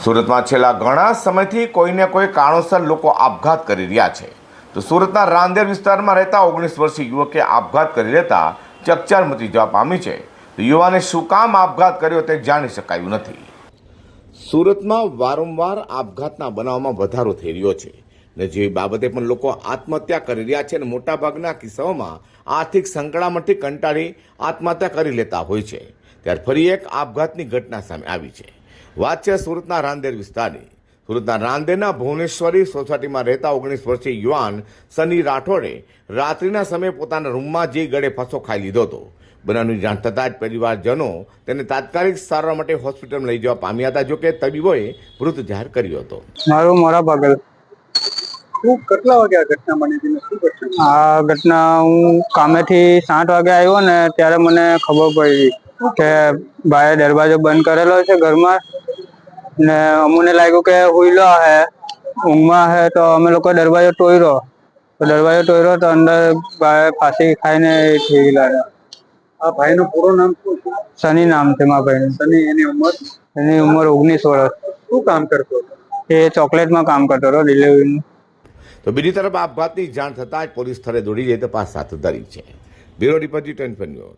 સુરતમાં છેલ્લા ઘણા સમયથી કોઈને કોઈ કારણોસર લોકો આપઘાત કરી રહ્યા છે. તો સુરતના રાંદેર વિસ્તારમાં રહેતા 19 વર્ષીય યુવકે આપઘાત કરી લેતા ચકચાર મચી જવા પામી છે. તો યુવાને શું કામ આપઘાત કર્યો તે જાણી શકાયું નથી. સુરતમાં વારંવાર આપઘાતના બનાવમાં વધારો થઈ રહ્યો છે ને જે બાબતે પણ લોકો આત્મહત્યા કરી રહ્યા છે અને મોટાભાગના કિસ્સાઓમાં આર્થિક સંકળામણથી કંટાળી આત્મહત્યા કરી લેતા હોય છે. ત્યારે ફરી એક આપઘાતની ઘટના સામે આવી છે. વાત છે સુરતના રાંદેર વિસ્તારની. સુરતના રાંદેરના ભુવનેશ્વરી સોસાયટીમાં રહેતા 19 વર્ષીય યુવાન સની રાઠોડે રાત્રિના સમયે પોતાના રૂમમાં જઈ ગળે ફાંસો ખાઈ લીધો હતો. બનાવની જાણ થતાં જ પરિવારજનો તેને તાત્કાલિક સારવાર માટે હોસ્પિટલમાં લઈ જવા પામ્યા હતા. જોકે તબીબોએ મૃત જાહેર કર્યો હતો. મારું મોરા પગલ. કેટલા વાગે આ ઘટના બની હતી? શું ઘટના? આ ઘટના હું કામેથી 7 વાગે આવ્યો ને ત્યારે મને ખબર પડી કે ભાઈએ દરવાજો બંધ કરેલો છે ઘરમાં ને અમને લાગ્યું કે હુઈલો હે, ઊંઘમાં હે, તો અમે લોકો દરવાજો તોડ્યો તો અંદર ભાઈ ફાંસી ખાઈને થઈ ગયેલા. આ ભાઈનું પૂરું નામ શું છે? સની નામ છે મારા ભાઈનું. સની. એની ઉંમર? એની ઉંમર 19 વર્ષ. શું કામ કરતો હતો? એ ચોકલેટમાં કામ કરતો હતો, ડિલિવરીનું. તો બીજી તરફ આપઘાતની જાણ થતાં જ પોલીસ સ્થળે દોડી જઈ તપાસ હાથ ધરી છે. Bureau report G 24 news.